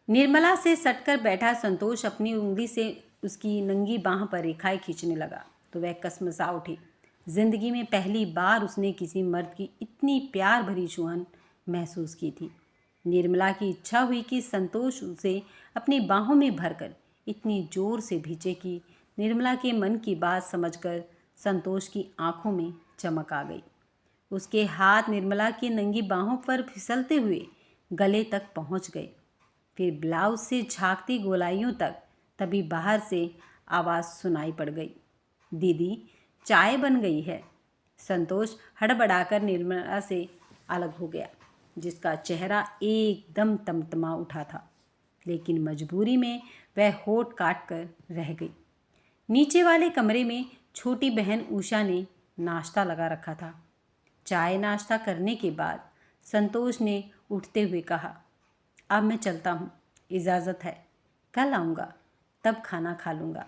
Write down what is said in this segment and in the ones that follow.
निर्मला से सटकर बैठा संतोष अपनी उंगली से उसकी नंगी बाह पर रेखाएं खींचने लगा तो वह कसमसा उठी। जिंदगी में पहली बार उसने किसी मर्द की इतनी प्यार भरी छुअन महसूस की थी। निर्मला की इच्छा हुई कि संतोष उसे अपनी बाहों में भरकर इतनी जोर से भींचे कि निर्मला के मन की बात समझकर संतोष की आंखों में चमक आ गई। उसके हाथ निर्मला की नंगी बाहों पर फिसलते हुए गले तक पहुंच गए, फिर ब्लाउज से झांकती गोलाइयों तक। तभी बाहर से आवाज़ सुनाई पड़ गई, दीदी चाय बन गई है। संतोष हड़बड़ाकर निर्मला से अलग हो गया, जिसका चेहरा एकदम तमतमा उठा था, लेकिन मजबूरी में वह होठ काट कर रह गई। नीचे वाले कमरे में छोटी बहन उषा ने नाश्ता लगा रखा था। चाय नाश्ता करने के बाद संतोष ने उठते हुए कहा, अब मैं चलता हूँ, इजाज़त है। कल आऊँगा, तब खाना खा लूँगा।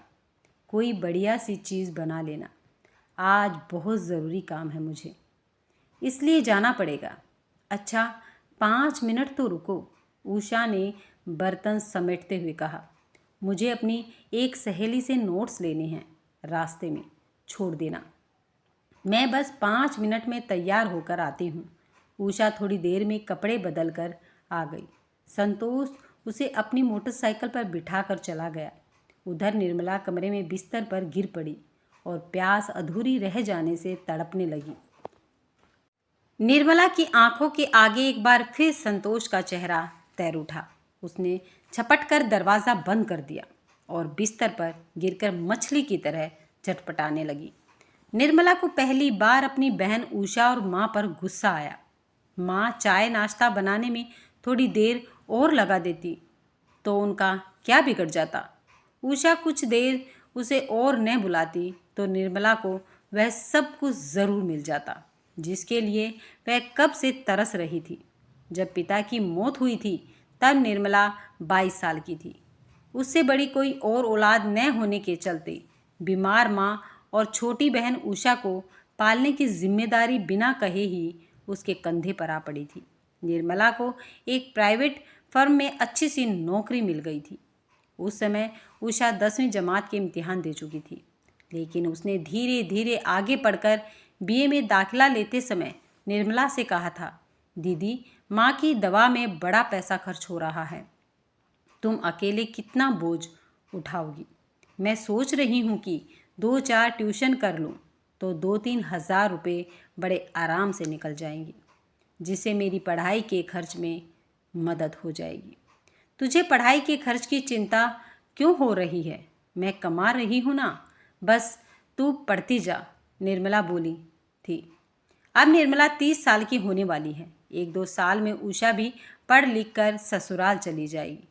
कोई बढ़िया सी चीज़ बना लेना, आज बहुत ज़रूरी काम है मुझे, इसलिए जाना पड़ेगा। अच्छा 5 मिनट तो रुको, उषा ने बर्तन समेटते हुए कहा। मुझे अपनी एक सहेली से नोट्स लेने हैं, रास्ते में छोड़ देना। मैं बस 5 मिनट में तैयार होकर आती हूँ। उषा थोड़ी देर में कपड़े बदल कर आ गई। संतोष उसे अपनी मोटरसाइकिल पर बिठाकर चला गया। उधर निर्मला कमरे में बिस्तर पर गिर पड़ी और प्यास अधूरी रह जाने से तड़पने लगी। निर्मला की आंखों के आगे एक बार फिर संतोष का चेहरा तैर उठा। उसने झपट कर दरवाज़ा बंद कर दिया और बिस्तर पर गिरकर मछली की तरह चटपटाने लगी। निर्मला को पहली बार अपनी बहन उषा और माँ पर गुस्सा आया। माँ चाय नाश्ता बनाने में थोड़ी देर और लगा देती तो उनका क्या बिगड़ जाता। उषा कुछ देर उसे और न बुलाती तो निर्मला को वह सब कुछ ज़रूर मिल जाता जिसके लिए वह कब से तरस रही थी। जब पिता की मौत हुई थी तब निर्मला 22 साल की थी। उससे बड़ी कोई और औलाद न होने के चलते बीमार माँ और छोटी बहन उषा को पालने की जिम्मेदारी बिना कहे ही उसके कंधे पर आ पड़ी थी। निर्मला को एक प्राइवेट फर्म में अच्छी सी नौकरी मिल गई थी। उस समय उषा 10वीं जमात के इम्तिहान दे चुकी थी, लेकिन उसने धीरे धीरे आगे पढ़कर बीए में दाखिला लेते समय निर्मला से कहा था, दीदी माँ की दवा में बड़ा पैसा खर्च हो रहा है, तुम अकेले कितना बोझ उठाओगी। मैं सोच रही हूँ कि 2-4 ट्यूशन कर लूँ तो 2-3 हज़ार रुपये बड़े आराम से निकल जाएंगे, जिससे मेरी पढ़ाई के खर्च में मदद हो जाएगी। तुझे पढ़ाई के खर्च की चिंता क्यों हो रही है? मैं कमा रही हूँ ना, बस तू पढ़ती जा, निर्मला बोली थी। अब निर्मला 30 साल की होने वाली है। 1-2 साल में उषा भी पढ़ लिख कर ससुराल चली जाएगी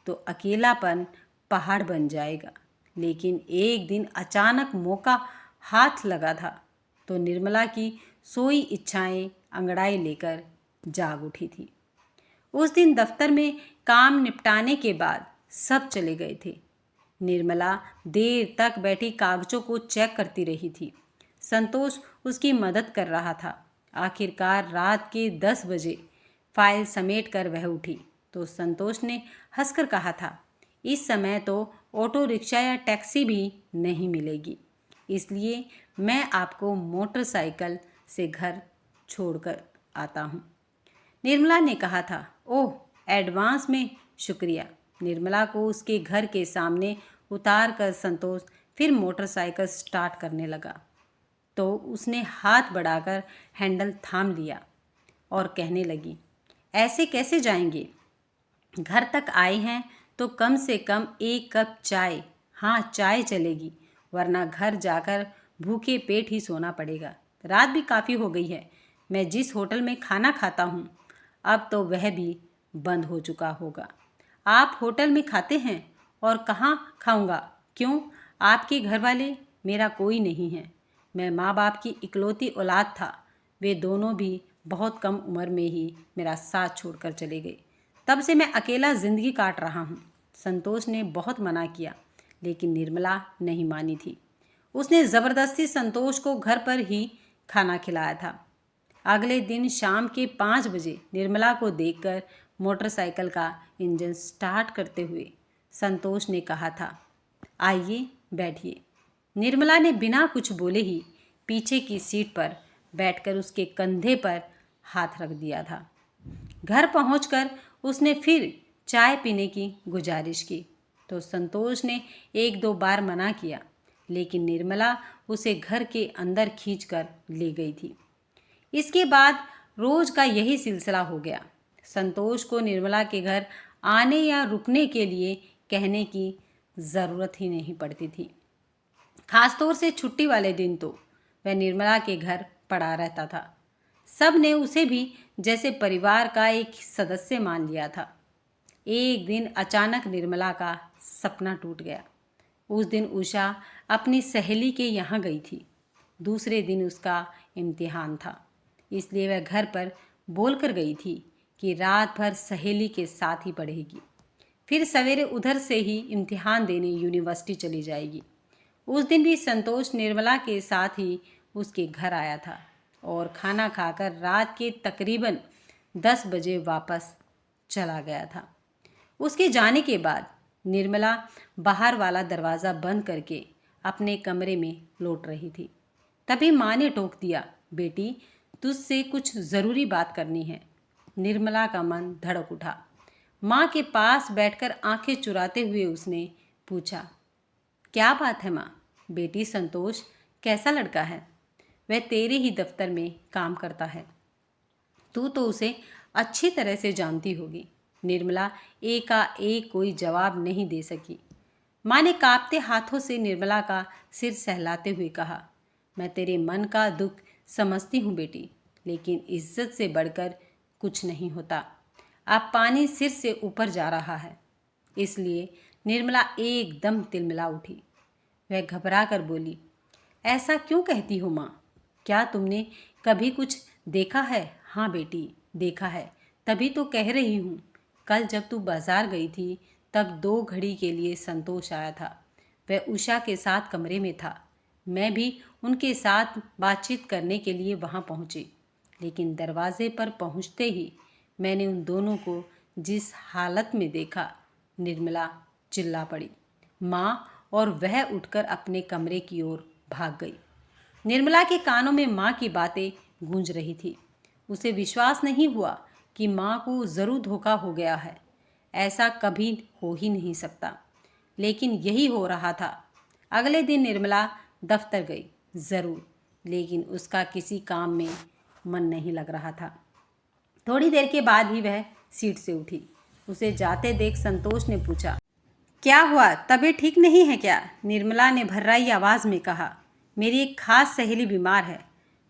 तो अकेलापन पहाड़ बन जाएगा। लेकिन एक दिन अचानक मौका हाथ लगा था तो निर्मला की सोई इच्छाएं अंगड़ाई लेकर जाग उठी थी। उस दिन दफ्तर में काम निपटाने के बाद सब चले गए थे। निर्मला देर तक बैठी कागजों को चेक करती रही थी। संतोष उसकी मदद कर रहा था। आखिरकार रात के 10 बजे फाइल समेट कर वह उठी तो संतोष ने हंसकर कहा था, इस समय तो ऑटो रिक्शा या टैक्सी भी नहीं मिलेगी, इसलिए मैं आपको मोटरसाइकिल से घर छोड़कर आता हूँ। निर्मला ने कहा था, ओह एडवांस में शुक्रिया। निर्मला को उसके घर के सामने उतार कर संतोष फिर मोटरसाइकिल स्टार्ट करने लगा तो उसने हाथ बढ़ाकर हैंडल थाम लिया और कहने लगी, ऐसे कैसे जाएंगे? घर तक आए हैं तो कम से कम 1 कप चाय, हाँ चाय चलेगी, वरना घर जाकर भूखे पेट ही सोना पड़ेगा। रात भी काफ़ी हो गई है। मैं जिस होटल में खाना खाता हूँ अब तो वह भी बंद हो चुका होगा। आप होटल में खाते हैं और कहाँ खाऊंगा? क्यों, आपके घर वाले? मेरा कोई नहीं है। मैं माँ बाप की इकलौती औलाद था। वे दोनों भी बहुत कम उम्र में ही मेरा साथ छोड़कर चले गए। तब से मैं अकेला ज़िंदगी काट रहा हूँ। संतोष ने बहुत मना किया, लेकिन निर्मला नहीं मानी थी। उसने ज़बरदस्ती संतोष को घर पर ही खाना खिलाया था। अगले दिन शाम के 5 बजे निर्मला को देखकर मोटरसाइकिल का इंजन स्टार्ट करते हुए संतोष ने कहा था, आइए बैठिए। निर्मला ने बिना कुछ बोले ही पीछे की सीट पर बैठकर उसके कंधे पर हाथ रख दिया था। घर पहुंचकर उसने फिर चाय पीने की गुजारिश की तो संतोष ने एक दो बार मना किया, लेकिन निर्मला उसे घर के अंदर खींचकर ले गई थी। इसके बाद रोज का यही सिलसिला हो गया। संतोष को निर्मला के घर आने या रुकने के लिए कहने की ज़रूरत ही नहीं पड़ती थी। खासतौर से छुट्टी वाले दिन तो वह निर्मला के घर पड़ा रहता था। सब ने उसे भी जैसे परिवार का एक सदस्य मान लिया था। एक दिन अचानक निर्मला का सपना टूट गया। उस दिन उषा अपनी सहेली के यहाँ गई थी। दूसरे दिन उसका इम्तिहान था, इसलिए वह घर पर बोलकर गई थी कि रात भर सहेली के साथ ही पढ़ेगी, फिर सवेरे उधर से ही इम्तिहान देने यूनिवर्सिटी चली जाएगी। उस दिन भी संतोष निर्मला के साथ ही उसके घर आया था और खाना खाकर रात के तकरीबन 10 बजे वापस चला गया था। उसके जाने के बाद निर्मला बाहर वाला दरवाज़ा बंद करके अपने कमरे में लौट रही थी। तभी माँ ने टोक दिया, बेटी तुझसे कुछ ज़रूरी बात करनी है। निर्मला का मन धड़क उठा। माँ के पास बैठकर आंखें चुराते हुए उसने पूछा, क्या बात है माँ? बेटी संतोष कैसा लड़का है? वह तेरे ही दफ्तर में काम करता है, तू तो उसे अच्छी तरह से जानती होगी। निर्मला एकाएक कोई जवाब नहीं दे सकी। माँ ने कांपते हाथों से निर्मला का सिर सहलाते हुए कहा, मैं तेरे मन का दुख समझती हूँ बेटी, लेकिन इज्जत से बढ़कर कुछ नहीं होता। अब पानी सिर से ऊपर जा रहा है। इसलिए निर्मला एकदम तिलमिला उठी। वह घबरा कर बोली, ऐसा क्यों कहती हो माँ? क्या तुमने कभी कुछ देखा है? हाँ बेटी, देखा है, तभी तो कह रही हूँ। कल जब तू बाजार गई थी तब 2 घड़ी के लिए संतोष आया था। वह उषा के साथ कमरे में था। मैं भी उनके साथ बातचीत करने के लिए वहाँ पहुँची, लेकिन दरवाजे पर पहुँचते ही मैंने उन दोनों को जिस हालत में देखा, निर्मला चिल्ला पड़ी। माँ और वह उठकर अपने कमरे की ओर भाग गई। निर्मला के कानों में माँ की बातें गूंज रही थी। उसे विश्वास नहीं हुआ कि माँ को ज़रूर धोखा हो गया है। ऐसा कभी हो ही नहीं सकता, लेकिन यही हो रहा था। अगले दिन निर्मला दफ्तर गई ज़रूर, लेकिन उसका किसी काम में मन नहीं लग रहा था। थोड़ी देर के बाद ही वह सीट से उठी। उसे जाते देख संतोष ने पूछा, क्या हुआ, तबीयत ठीक नहीं है क्या? निर्मला ने भर्राई आवाज़ में कहा, मेरी एक खास सहेली बीमार है,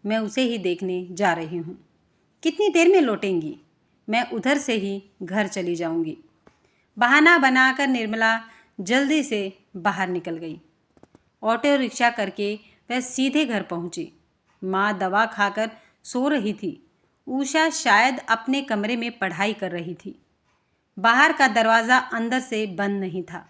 मैं उसे ही देखने जा रही हूँ। कितनी देर में लौटेंगी? मैं उधर से ही घर चली जाऊँगी। बहाना बनाकर निर्मला जल्दी से बाहर निकल गई। ऑटो रिक्शा करके वह सीधे घर पहुँची। माँ दवा खाकर सो रही थी। उषा शायद अपने कमरे में पढ़ाई कर रही थी। बाहर का दरवाज़ा अंदर से बंद नहीं था।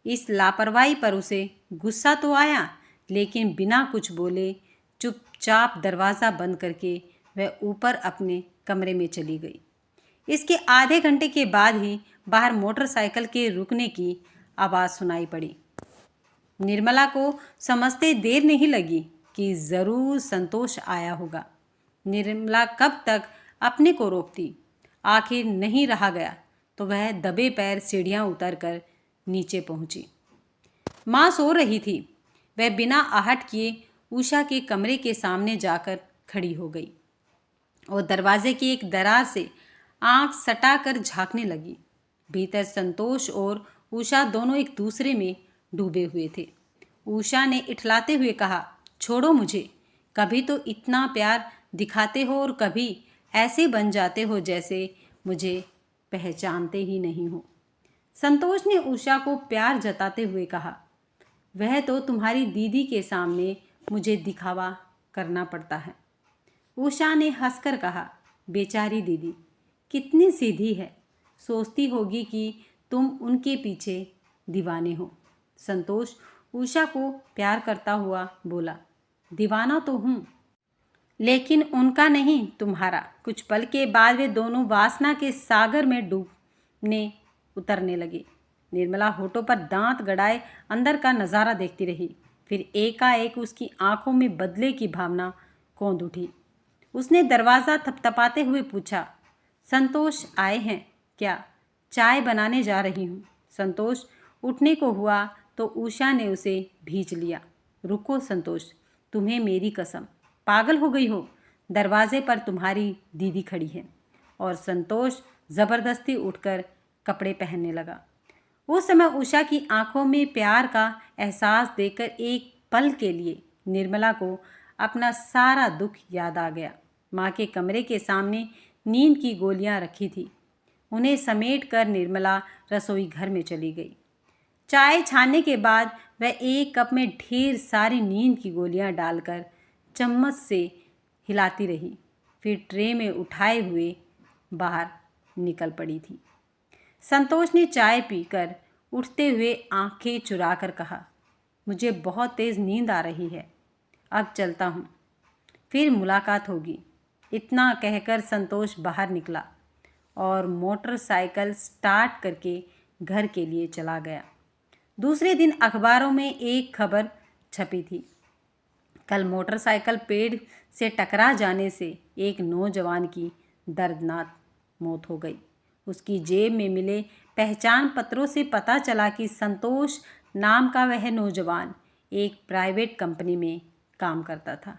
इस लापरवाही पर उसे गुस्सा तो आया, लेकिन बिना कुछ बोले चुपचाप दरवाज़ा बंद करके वह ऊपर अपने कमरे में चली गई। इसके आधे घंटे के बाद ही बाहर मोटरसाइकिल के रुकने की आवाज़ सुनाई पड़ी। निर्मला को समझते देर नहीं लगी कि ज़रूर संतोष आया होगा। निर्मला कब तक अपने को रोकती? आखिर नहीं रहा गया तो वह दबे पैर सीढ़ियाँ उतरकर नीचे पहुँची। माँ सो रही थी। वह बिना आहट किए उषा के कमरे के सामने जाकर खड़ी हो गई और दरवाजे की एक दरार से आंख सटाकर झांकने लगी। भीतर संतोष और उषा दोनों एक दूसरे में डूबे हुए थे। उषा ने इठलाते हुए कहा, छोड़ो मुझे। कभी तो इतना प्यार दिखाते हो और कभी ऐसे बन जाते हो जैसे मुझे पहचानते ही नहीं हो। संतोष ने उषा को प्यार जताते हुए कहा, वह तो तुम्हारी दीदी के सामने मुझे दिखावा करना पड़ता है। उषा ने हंसकर कहा, बेचारी दीदी कितनी सीधी है, सोचती होगी कि तुम उनके पीछे दीवाने हो। संतोष उषा को प्यार करता हुआ बोला, दीवाना तो हूँ, लेकिन उनका नहीं, तुम्हारा। कुछ पल के बाद वे दोनों वासना के सागर में डूबने उतरने लगे। निर्मला होठों पर दांत गड़ाए अंदर का नज़ारा देखती रही। फिर एकाएक उसकी आंखों में बदले की भावना कौंध उठी। उसने दरवाज़ा थपथपाते हुए पूछा, संतोष आए हैं क्या? चाय बनाने जा रही हूँ। संतोष उठने को हुआ तो उषा ने उसे भींच लिया। रुको संतोष, तुम्हें मेरी कसम, पागल हो गई हो? दरवाजे पर तुम्हारी दीदी खड़ी है। और संतोष ज़बरदस्ती उठकर कपड़े पहनने लगा। उस समय उषा की आंखों में प्यार का एहसास देखकर एक पल के लिए निर्मला को अपना सारा दुख याद आ गया। माँ के कमरे के सामने नींद की गोलियां रखी थी। उन्हें समेट कर निर्मला रसोई घर में चली गई। चाय छानने के बाद वह एक कप में ढेर सारी नींद की गोलियां डालकर चम्मच से हिलाती रही। फिर ट्रे में उठाए हुए बाहर निकल पड़ी थी। संतोष ने चाय पीकर उठते हुए आंखें चुराकर कहा, मुझे बहुत तेज़ नींद आ रही है, अब चलता हूँ, फिर मुलाकात होगी। इतना कहकर संतोष बाहर निकला और मोटरसाइकिल स्टार्ट करके घर के लिए चला गया। दूसरे दिन अखबारों में एक खबर छपी थी। कल मोटरसाइकिल पेड़ से टकरा जाने से एक नौजवान की दर्दनाक मौत हो गई। उसकी जेब में मिले पहचान पत्रों से पता चला कि संतोष नाम का वह नौजवान एक प्राइवेट कंपनी में काम करता था।